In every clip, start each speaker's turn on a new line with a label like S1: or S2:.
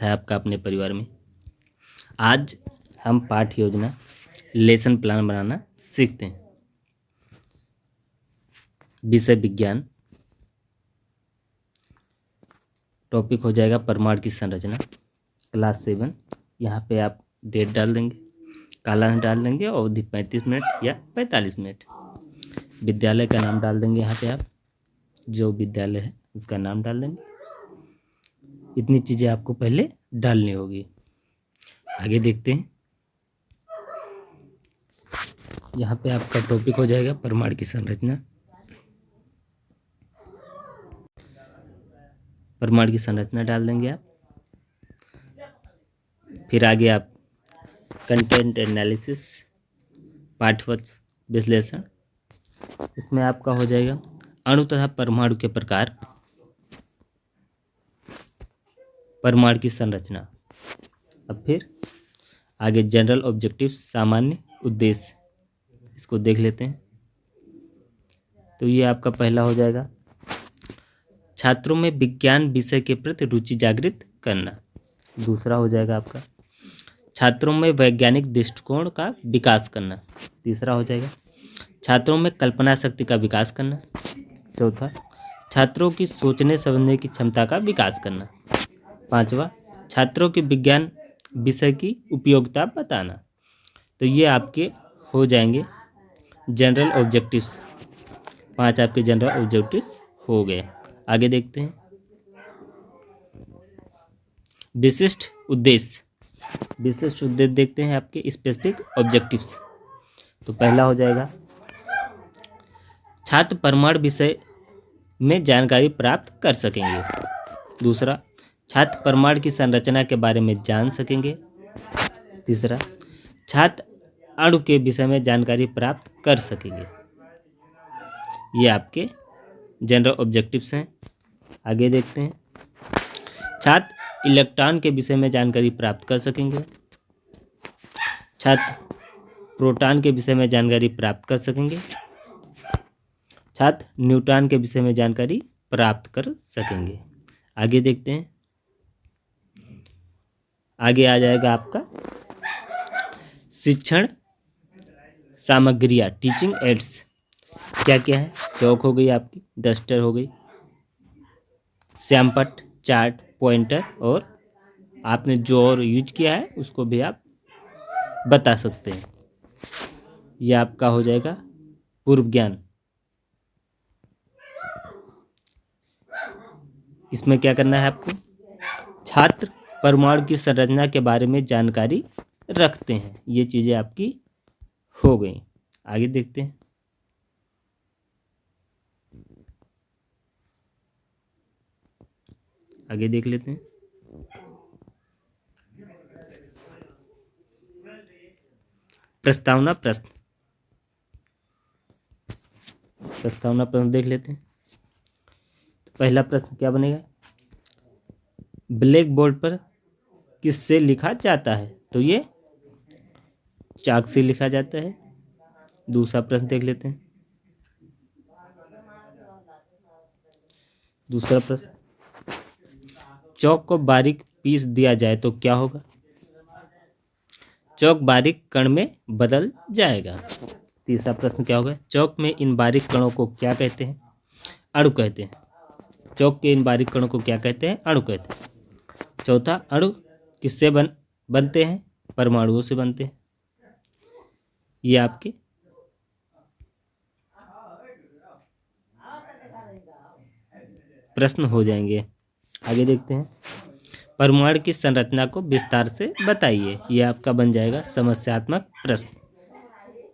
S1: है आपका अपने परिवार में। आज हम पाठ योजना लेसन प्लान बनाना सीखते हैं। विषय विज्ञान, टॉपिक हो जाएगा परमाणु की संरचना, क्लास 7। यहाँ पे आप डेट डाल देंगे, कालांश डाल देंगे, अवधि 35 मिनट या 45 मिनट। विद्यालय का नाम डाल देंगे, यहाँ पे आप जो विद्यालय है उसका नाम डाल देंगे। इतनी चीज़ें आपको पहले डालनी होगी। आगे देखते हैं। यहाँ पे आपका टॉपिक हो जाएगा परमाणु की संरचना। परमाणु की संरचना डाल देंगे आप। फिर आगे आप कंटेंट एनालिसिस, पाठ्यवस्तु विश्लेषण, इसमें आपका हो जाएगा अणु तथा परमाणु के प्रकार, परमाणु की संरचना। अब फिर आगे जनरल ऑब्जेक्टिव, सामान्य उद्देश्य, इसको देख लेते हैं। तो ये आपका पहला हो जाएगा छात्रों में विज्ञान विषय के प्रति रुचि जागृत करना। दूसरा हो जाएगा आपका छात्रों में वैज्ञानिक दृष्टिकोण का विकास करना। तीसरा हो जाएगा छात्रों में कल्पना शक्ति का विकास करना। चौथा छात्रों की सोचने समझने की क्षमता का विकास करना। पांचवा छात्रों की विज्ञान विषय की उपयोगिता बताना। तो ये आपके हो जाएंगे जनरल ऑब्जेक्टिव्स। 5 आपके जनरल ऑब्जेक्टिव्स हो गए। आगे देखते हैं विशिष्ट उद्देश्य। विशिष्ट उद्देश्य देखते हैं आपके स्पेसिफिक ऑब्जेक्टिव्स। तो पहला हो जाएगा छात्र परमाणु विषय में जानकारी प्राप्त कर सकेंगे। दूसरा छात्र परमाणु की संरचना के बारे में जान सकेंगे। तीसरा छात्र अणु के विषय में जानकारी प्राप्त कर सकेंगे। ये आपके जनरल ऑब्जेक्टिव्स हैं। आगे देखते हैं छात्र इलेक्ट्रॉन के विषय में जानकारी प्राप्त कर सकेंगे। छात्र प्रोटॉन के विषय में जानकारी प्राप्त कर सकेंगे। छात्र न्यूट्रॉन के विषय में जानकारी प्राप्त कर सकेंगे। आगे देखते हैं। आगे आ जाएगा आपका शिक्षण सामग्रियाँ, टीचिंग एड्स। क्या क्या है? चौक हो गई आपकी, डस्टर हो गई, श्यामपट्ट, चार्ट, पॉइंटर, और आपने जो और यूज किया है उसको भी आप बता सकते हैं। यह आपका हो जाएगा पूर्व ज्ञान। इसमें क्या करना है आपको? छात्र परमाणु की संरचना के बारे में जानकारी रखते हैं। ये चीज़ें आपकी हो गई। आगे देखते हैं। आगे देख लेते हैं। प्रस्तावना प्रश्न। प्रस्तावना प्रश्न देख लेते हैं। तो पहला प्रश्न क्या बनेगा? ब्लैक बोर्ड पर किससे लिखा जाता है? तो ये चाक से लिखा जाता है। दूसरा प्रश्न देख लेते हैं। दूसरा प्रश्न, चौक को बारीक पीस दिया जाए तो क्या होगा? चौक बारीक कण में बदल जाएगा। तीसरा प्रश्न क्या होगा? चौक में इन बारीक कणों को क्या कहते हैं? अणु कहते हैं। चौक के इन बारीक कणों को क्या कहते हैं? अणु कहते हैं। चौथा, अणु किससे बनते हैं? परमाणुओं से बनते हैं। ये आपके प्रश्न हो जाएंगे। आगे देखते हैं। परमाणु की संरचना को विस्तार से बताइए। ये आपका बन जाएगा समस्यात्मक प्रश्न।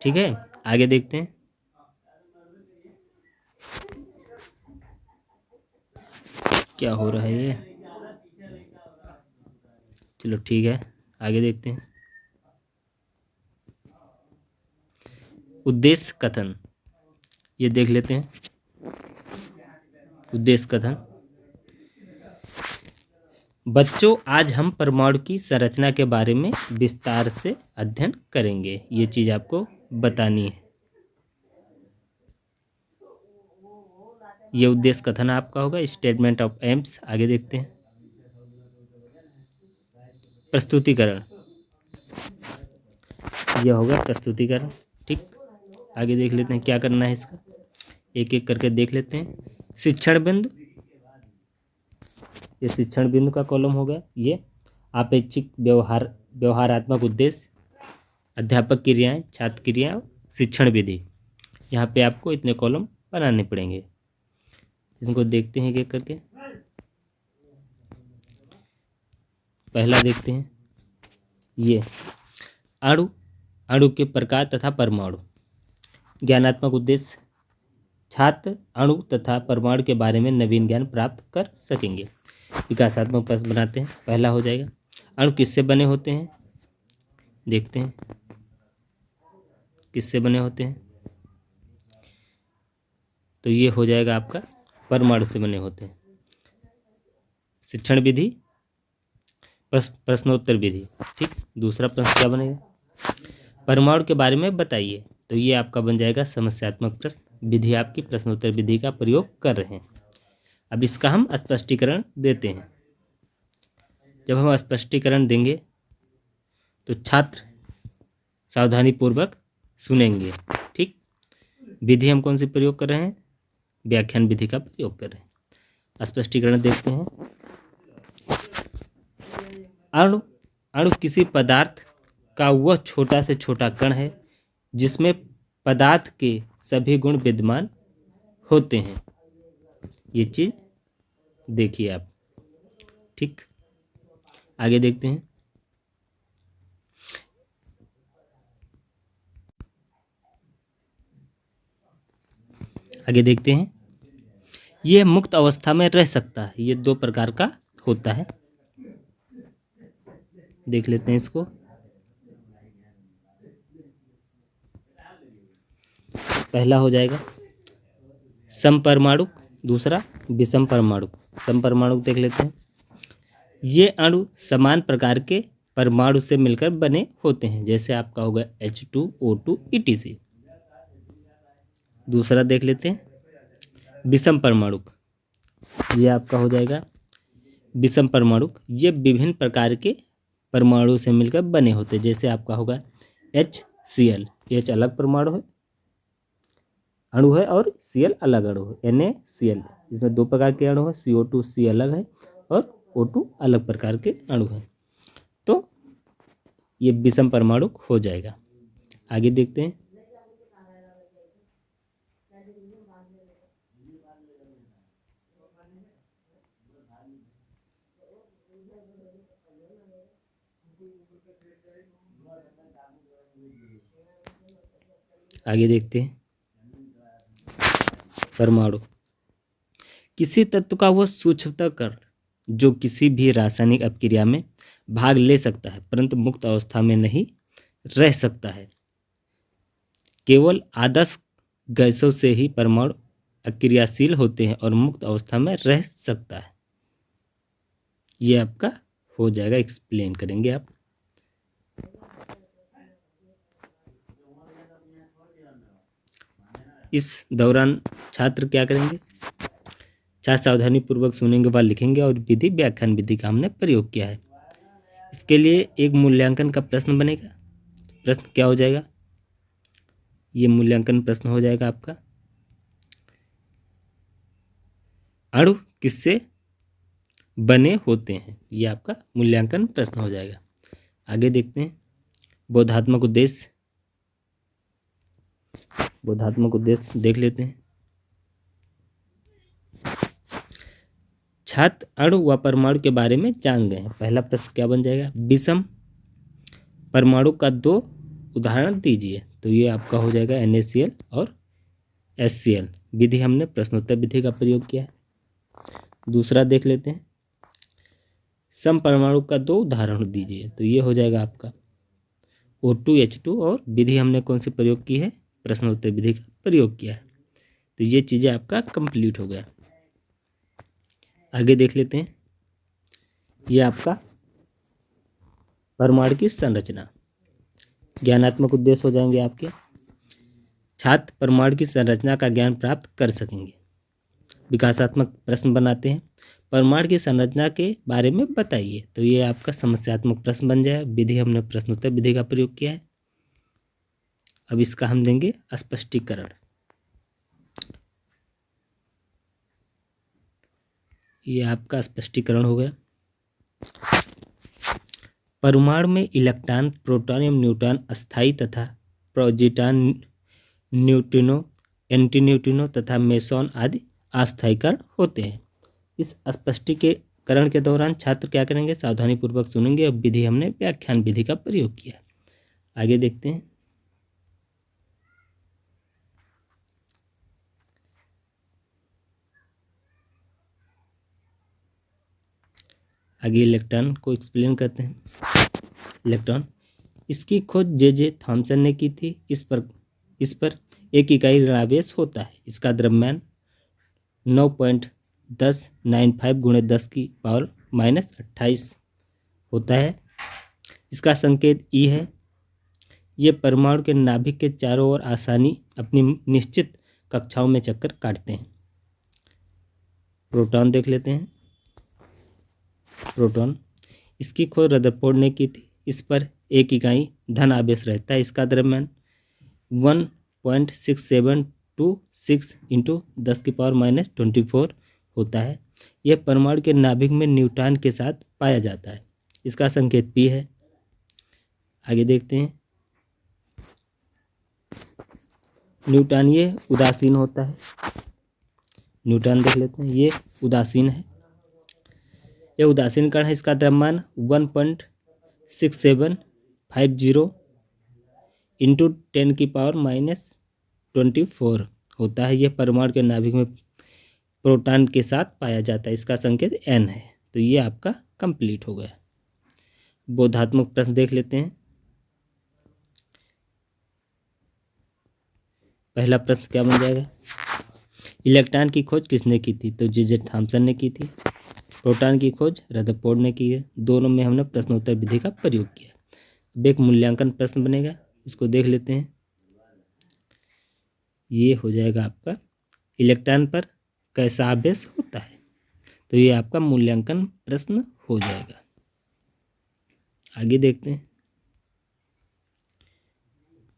S1: ठीक है, आगे देखते हैं। क्या हो रहा है ये? चलो ठीक है, आगे देखते हैं। उद्देश्य कथन, ये देख लेते हैं। उद्देश्य कथन, बच्चों आज हम परमाणु की संरचना के बारे में विस्तार से अध्ययन करेंगे। ये चीज़ आपको बतानी है। ये उद्देश्य कथन आपका होगा। स्टेटमेंट ऑफ एम्स, आगे देखते हैं। प्रस्तुतिकरण, यह होगा प्रस्तुतिकरण। ठीक, आगे देख लेते हैं क्या करना है इसका, एक एक करके देख लेते हैं। शिक्षण बिंदु, ये शिक्षण बिंदु का कॉलम हो गया। ये अपेक्षित व्यवहारात्मक उद्देश्य, अध्यापक क्रियाएं, छात्र क्रियाएं, शिक्षण विधि। यहाँ पे आपको इतने कॉलम बनाने पड़ेंगे। इनको देखते हैं एक एक करके। पहला देखते हैं, ये अणु, अणु के प्रकार तथा परमाणु। ज्ञानात्मक उद्देश्य, छात्र अणु तथा परमाणु के बारे में नवीन ज्ञान प्राप्त कर सकेंगे। विकासात्मक प्रश्न बनाते हैं। पहला हो जाएगा, अणु किससे बने होते हैं? देखते हैं किससे बने होते हैं। तो ये हो जाएगा आपका परमाणु से बने होते हैं। शिक्षण विधि, प्रश्नोत्तर विधि। ठीक, दूसरा प्रश्न क्या बनेगा? परमाणु के बारे में बताइए। तो ये आपका बन जाएगा समस्यात्मक प्रश्न। विधि आपकी प्रश्नोत्तर विधि का प्रयोग कर रहे हैं। अब इसका हम स्पष्टीकरण देते हैं। जब हम स्पष्टीकरण देंगे तो छात्र सावधानी पूर्वक सुनेंगे। ठीक, विधि हम कौन सी प्रयोग कर रहे हैं? व्याख्यान विधि का प्रयोग कर रहे हैं। स्पष्टीकरण देखते हैं। अणु, अणु किसी पदार्थ का वह छोटा से छोटा कण है जिसमें पदार्थ के सभी गुण विद्यमान होते हैं। ये चीज देखिए आप। ठीक, आगे देखते हैं। आगे देखते हैं, यह मुक्त अवस्था में रह सकता है। ये दो प्रकार का होता है, देख लेते हैं इसको। पहला हो जाएगा समपरमाणुक, दूसरा विषम परमाणुक। समपरमाणुक देख लेते हैं। ये अणु समान प्रकार के परमाणु से मिलकर बने होते हैं, जैसे आपका होगा H2O2 ETC। दूसरा देख लेते हैं विषम परमाणुक। ये आपका हो जाएगा विषम परमाणुक। ये विभिन्न प्रकार के परमाणु से मिलकर बने होते हैं, जैसे आपका होगा HCl। H अलग परमाणु है, अणु है, और Cl अलग अणु है, NaCl। इसमें दो प्रकार के अणु है, CO2C अलग है और O2 अलग प्रकार के अणु है। तो ये विषम परमाणु हो जाएगा। आगे देखते हैं। आगे देखते हैं परमाणु, किसी तत्व का वह सूक्ष्मतम कण जो किसी भी रासायनिक अपक्रिया में भाग ले सकता है परंतु मुक्त अवस्था में नहीं रह सकता है। केवल आदर्श गैसों से ही परमाणु अक्रियाशील होते हैं और मुक्त अवस्था में रह सकता है। ये आपका हो जाएगा, एक्सप्लेन करेंगे आप। इस दौरान छात्र क्या करेंगे? छात्र सावधानी पूर्वक सुनेंगे व लिखेंगे, और विधि व्याख्यान विधि का हमने प्रयोग किया है। इसके लिए एक मूल्यांकन का प्रश्न बनेगा। प्रश्न क्या हो जाएगा? ये मूल्यांकन प्रश्न हो जाएगा आपका, अणु किससे बने होते हैं। ये आपका मूल्यांकन प्रश्न हो जाएगा। आगे देखते हैं बोधात्मक उद्देश्य। बोधात्मक उद्देश्य देख लेते हैं। छात्र अणु व परमाणु के बारे में जान गए हैं। पहला प्रश्न क्या बन जाएगा? विषम परमाणु का दो उदाहरण दीजिए। तो ये आपका हो जाएगा NaCl और HCl। विधि हमने प्रश्नोत्तर विधि का प्रयोग किया है। दूसरा देख लेते हैं, सम परमाणु का दो उदाहरण दीजिए। तो ये हो जाएगा आपका O2H2, और विधि हमने कौन सी प्रयोग की है? प्रश्नोत्तर विधि का प्रयोग किया है। तो ये चीज़ें आपका कंप्लीट हो गया। आगे देख लेते हैं, ये आपका परमाणु की संरचना। ज्ञानात्मक उद्देश्य हो जाएंगे आपके, छात्र परमाणु की संरचना का ज्ञान प्राप्त कर सकेंगे। विकासात्मक प्रश्न बनाते हैं, परमाणु की संरचना के बारे में बताइए। तो ये आपका समस्यात्मक प्रश्न बन जाए। विधि हमने प्रश्नोत्तर विधि का प्रयोग किया है। अब इसका हम देंगे स्पष्टीकरण। ये आपका स्पष्टीकरण हो गया। परमाणु में इलेक्ट्रॉन, प्रोटॉन एवं न्यूट्रॉन अस्थायी तथा प्रोटॉन, न्यूट्रिनो, एंटी न्यूट्रिनो तथा मेसॉन आदि अस्थायी कण होते हैं। इस स्पष्टीकरण के दौरान छात्र क्या करेंगे? सावधानीपूर्वक सुनेंगे। अब विधि हमने व्याख्यान विधि का प्रयोग किया। आगे देखते हैं। आगे इलेक्ट्रॉन को एक्सप्लेन करते हैं। इलेक्ट्रॉन, इसकी खोज जे थॉमसन ने की थी। इस पर एक इकाई ऋणावेश होता है। इसका द्रव्यमान 9.1095 × 10⁻⁻28 होता है। इसका संकेत ई है। ये परमाणु के नाभिक के चारों ओर आसानी अपनी निश्चित कक्षाओं में चक्कर काटते हैं। प्रोटॉन देख लेते हैं। प्रोटॉन, इसकी खोज रदरफोर्ड ने की थी। इस पर एक इकाई धन आवेश रहता है। इसका द्रव्यमान 1.6726 × 10⁻24 होता है। यह परमाणु के नाभिक में न्यूट्रॉन के साथ पाया जाता है। इसका संकेत पी है। आगे देखते हैं। न्यूट्रॉन, ये उदासीन होता है। न्यूट्रॉन देख लेते हैं। ये उदासीन है। यह उदासीन कण है। इसका द्रव्यमान 1.6750 × 10⁻24 होता है। यह परमाणु के नाभिक में प्रोटॉन के साथ पाया जाता है। इसका संकेत एन है। तो ये आपका कंप्लीट हो गया। बोधात्मक प्रश्न देख लेते हैं। पहला प्रश्न क्या बन जाएगा? इलेक्ट्रॉन की खोज किसने की थी? तो जे थॉमसन ने की थी। प्रोटॉन की खोज रदरफोर्ड ने की है। दोनों में हमने प्रश्नोत्तर विधि का प्रयोग किया। अब एक मूल्यांकन प्रश्न बनेगा, उसको देख लेते हैं। ये हो जाएगा आपका, इलेक्ट्रॉन पर कैसा आवेश होता है। तो ये आपका मूल्यांकन प्रश्न हो जाएगा। आगे देखते हैं।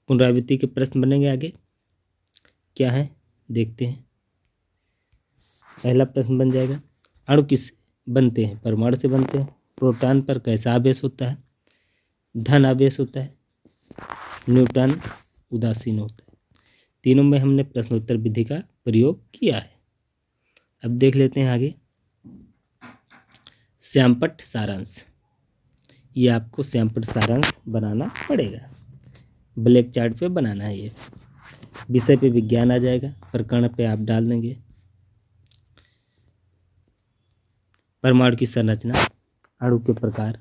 S1: पुनरावृत्ति के प्रश्न बनेंगे। आगे क्या है देखते हैं। पहला प्रश्न बन जाएगा, अणु किस बनते हैं? परमाणु से बनते हैं। प्रोटॉन पर कैसा आवेश होता है? धन आवेश होता है। न्यूट्रॉन उदासीन होता है। तीनों में हमने प्रश्नोत्तर विधि का प्रयोग किया है। अब देख लेते हैं आगे। श्यामपट्ट सारांश। ये आपको श्यामपट्ट सारांश बनाना पड़ेगा। ब्लैक चार्ट पे बनाना है। ये विषय पे विज्ञान आ जाएगा, प्रकरण पे आप डाल देंगे। परमाणु की संरचना, अणु के प्रकार,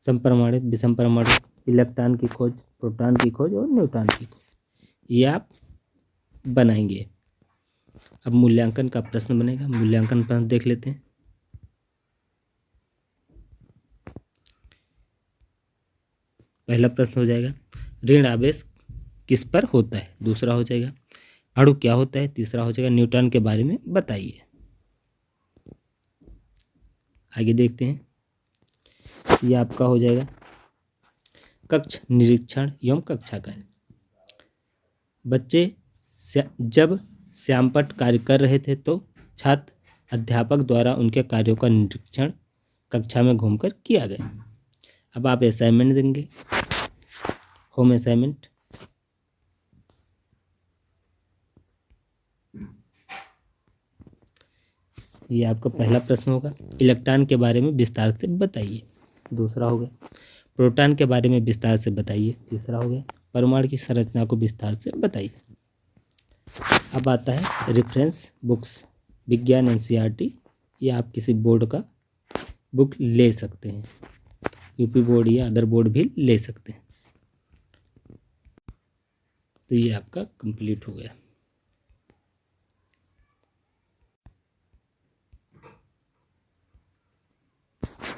S1: समपरमाणु, विषम परमाणु, इलेक्ट्रॉन की खोज, प्रोटॉन की खोज और न्यूट्रॉन की खोज, ये आप बनाएंगे। अब मूल्यांकन का प्रश्न बनेगा। मूल्यांकन प्रश्न देख लेते हैं। पहला प्रश्न हो जाएगा, ऋण आवेश किस पर होता है? दूसरा हो जाएगा, अणु क्या होता है? तीसरा हो जाएगा, न्यूट्रॉन के बारे में बताइए। आगे देखते हैं। ये आपका हो जाएगा कक्ष निरीक्षण एवं कक्षा कार्य। बच्चे जब श्यामपट्ट कार्य कर रहे थे तो छात्र अध्यापक द्वारा उनके कार्यों का निरीक्षण कक्षा में घूमकर किया गया। अब आप असाइनमेंट देंगे, होम असाइनमेंट। ये आपका पहला प्रश्न होगा, इलेक्ट्रॉन के बारे में विस्तार से बताइए। दूसरा हो गया, प्रोटॉन के बारे में विस्तार से बताइए। तीसरा हो गया, परमाणु की संरचना को विस्तार से बताइए। अब आता है रेफरेंस बुक्स, विज्ञान एनसीईआरटी। ये आप किसी बोर्ड का बुक ले सकते हैं, यूपी बोर्ड या अदर बोर्ड भी ले सकते हैं। तो ये आपका कंप्लीट हो गया।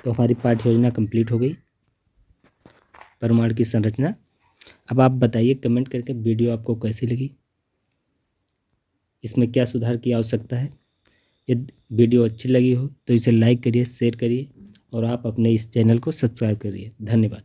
S1: तो हमारी पाठ्य योजना कंप्लीट हो गई, परमाणु की संरचना। अब आप बताइए कमेंट करके वीडियो आपको कैसी लगी, इसमें क्या सुधार की आवश्यकता है। यदि वीडियो अच्छी लगी हो तो इसे लाइक करिए, शेयर करिए और आप अपने इस चैनल को सब्सक्राइब करिए। धन्यवाद।